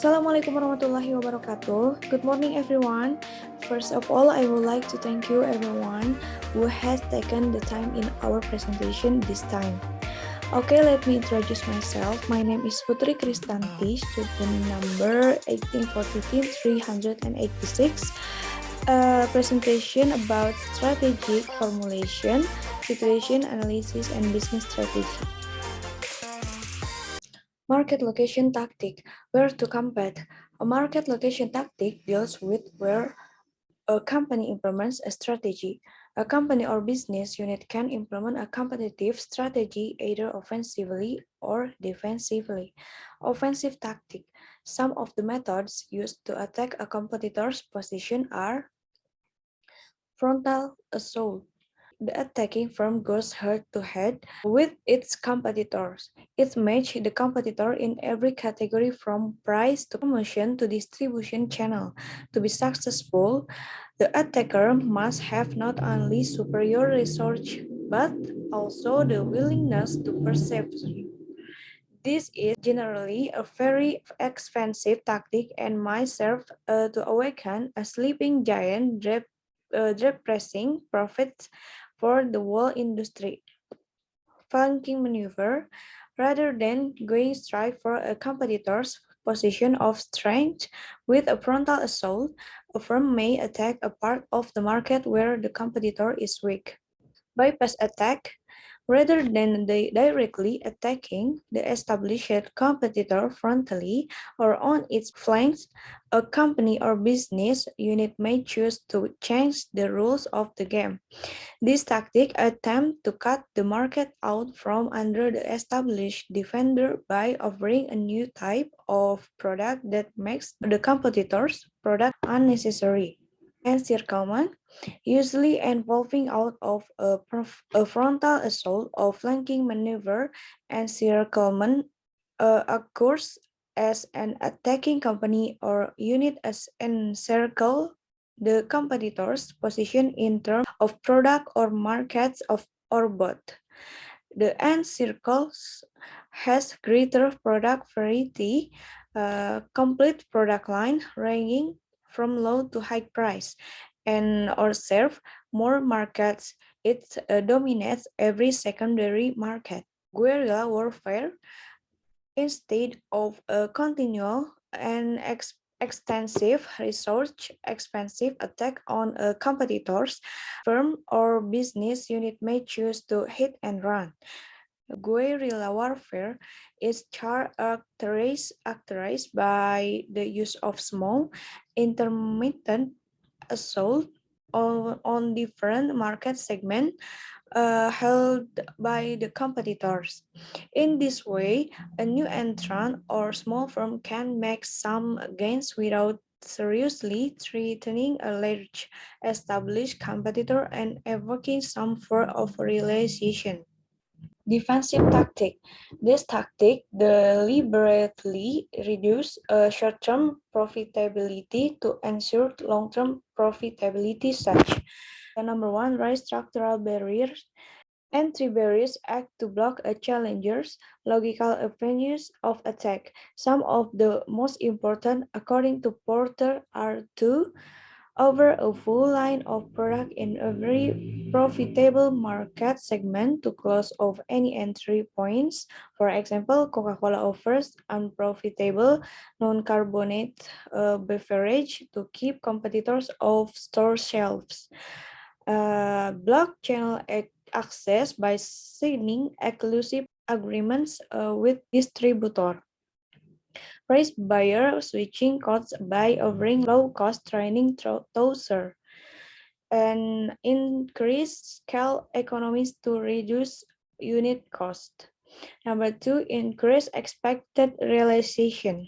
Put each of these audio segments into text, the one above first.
Assalamualaikum warahmatullahi wabarakatuh. Good morning, everyone. First of all, I would like to thank you, everyone, who has taken the time in our presentation this time. Okay, let me introduce myself. My name is Putri Kristanti, student number 1815386. Presentation about strategic formulation, situation analysis, and business strategy. Market location tactic, where to compete. A market location tactic deals with where a company implements a strategy. A company or business unit can implement a competitive strategy either offensively or defensively. Offensive tactic. Some of the methods used to attack a competitor's position are frontal assault. The attacking firm goes head-to-head with its competitors. It matches the competitor in every category from price to promotion to distribution channel. To be successful, the attacker must have not only superior research but also the willingness to persevere. This is generally a very expensive tactic and might serve to awaken a sleeping giant, depressing profits for the whole industry. Flanking maneuver, rather than going straight for a competitor's position of strength with a frontal assault, a firm may attack a part of the market where the competitor is weak. Bypass attack, rather than directly attacking the established competitor frontally or on its flanks, a company or business unit may choose to change the rules of the game. This tactic attempts to cut the market out from under the established defender by offering a new type of product that makes the competitor's product unnecessary. Encirclement, usually involving out of a frontal assault or flanking maneuver. Encirclement occurs as an attacking company or unit as encircle the competitor's position in terms of product or markets or both. The encircles has greater product variety, complete product line ranging from low to high price, and or serve more markets. It dominates every secondary market. Guerrilla warfare, instead of a continual and extensive research expensive attack on a competitor's firm or business unit may choose to hit and run. Guerrilla warfare is characterized by the use of small, intermittent assault on different market segments held by the competitors. In this way, a new entrant or small firm can make some gains without seriously threatening a large established competitor and evoking some form of realization. Defensive tactic. This tactic deliberately reduces short-term profitability to ensure long-term profitability such. Number one, raise structural barriers. Entry barriers act to block a challenger's logical avenues of attack. Some of the most important, according to Porter, are two: over a full line of product in a very profitable market segment to close off any entry points. For example, Coca-Cola offers unprofitable non-carbonate beverage to keep competitors off store shelves. Block channel access by signing exclusive agreements with distributor. Raise buyer switching costs by offering low-cost training toaster. And increase scale economies to reduce unit cost. Number two, increase expected realization.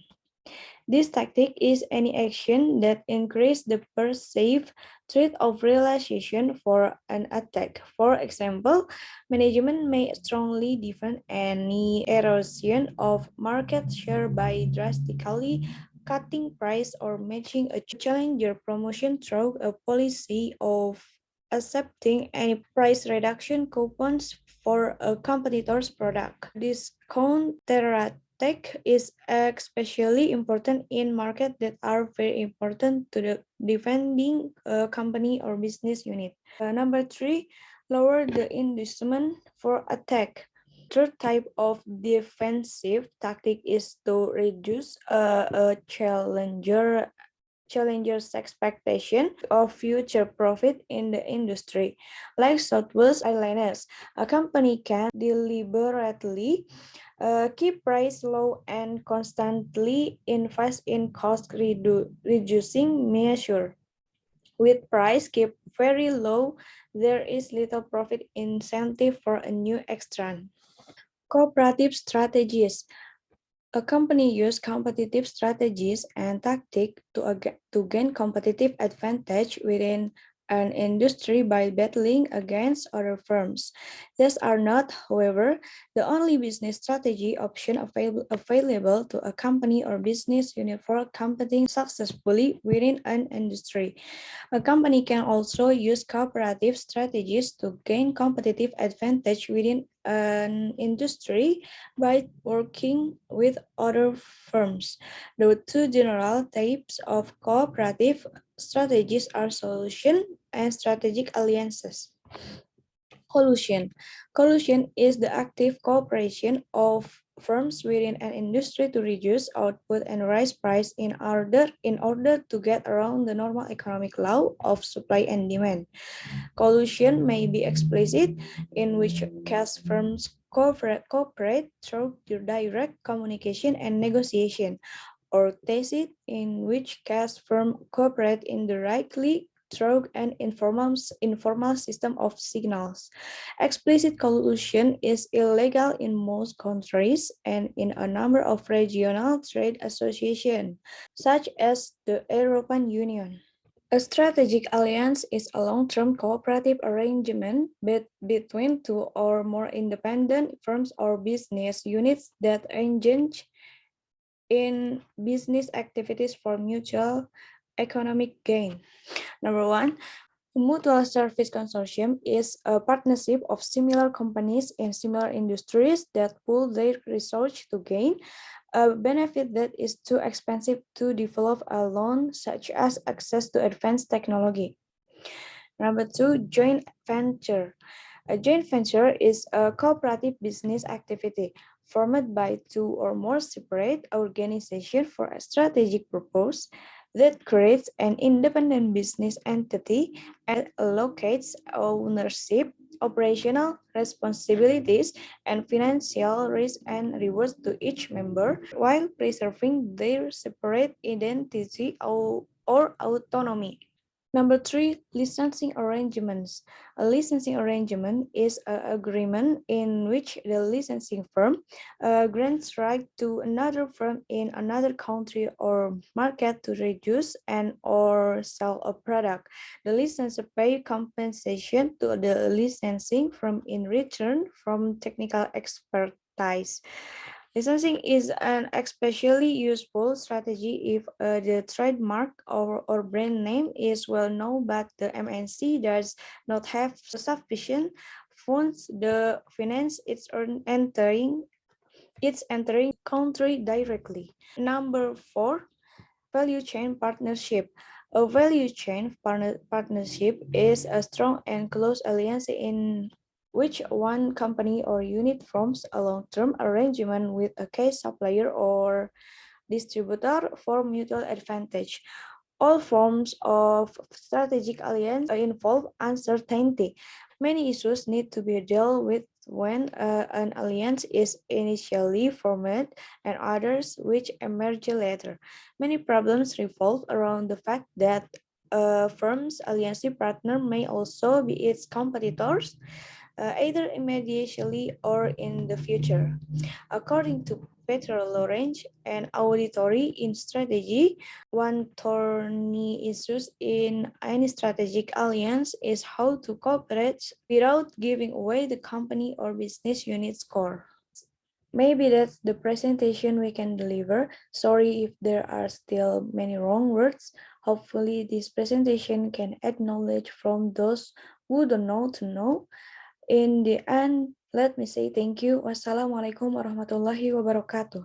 This tactic is any action that increases the perceived threat of realization for an attack. For example, management may strongly defend any erosion of market share by drastically cutting price or matching a challenger promotion through a policy of accepting any price reduction coupons for a competitor's product. This counterattack attack is especially important in markets that are very important to the defending company or business unit. Number three, lower the inducement for attack. Third type of defensive tactic is to reduce a challenger's expectation of future profit in the industry. Like Southwest Airlines, a company can deliberately keep price low and constantly invest in cost reducing measures. With price kept very low, there is little profit incentive for a new extra. Cooperative strategies. A company uses competitive strategies and tactics to gain competitive advantage within an industry by battling against other firms. These are not, however, the only business strategy option available to a company or business unit for competing successfully within an industry. A company can also use cooperative strategies to gain competitive advantage within an industry by working with other firms. The two general types of cooperative strategies are solution and strategic alliances. Collusion. Collusion is the active cooperation of firms within an industry to reduce output and raise price in order to get around the normal economic law of supply and demand. Collusion may be explicit, in which case firms cooperate through direct communication and negotiation, or tacit, in which case firms cooperate indirectly through an informal system of signals. Explicit collusion is illegal in most countries and in a number of regional trade associations, such as the European Union. A strategic alliance is a long-term cooperative arrangement between two or more independent firms or business units that engage in business activities for mutual economic gain. Number one, mutual service consortium is a partnership of similar companies in similar industries that pool their research to gain a benefit that is too expensive to develop alone, such as access to advanced technology. Number two, joint venture. A joint venture is a cooperative business activity formed by two or more separate organizations for a strategic purpose that creates an independent business entity and allocates ownership, operational responsibilities, and financial risk and rewards to each member while preserving their separate identity or autonomy. Number three, licensing arrangements. A licensing arrangement is an agreement in which the licensing firm grants right to another firm in another country or market to reduce and or sell a product. The licensor pays compensation to the licensing firm in return from technical expertise. Licensing is an especially useful strategy if the trademark or brand name is well known, but the MNC does not have sufficient funds to finance its entering country directly. Number four, value chain partnership. A value chain partnership is a strong and close alliance in which one company or unit forms a long-term arrangement with a key supplier or distributor for mutual advantage. All forms of strategic alliance involve uncertainty. Many issues need to be dealt with when an alliance is initially formed and others which emerge later. Many problems revolve around the fact that a firm's alliance partner may also be its competitors, either immediately or in the future. According to Peter Lawrence, an auditory in strategy, one thorny issue in any strategic alliance is how to cooperate without giving away the company or business unit's core. Maybe that's the presentation we can deliver. Sorry if there are still many wrong words. Hopefully this presentation can add knowledge from those who don't know to know. In the end, let me say thank you. Wassalamualaikum warahmatullahi wabarakatuh.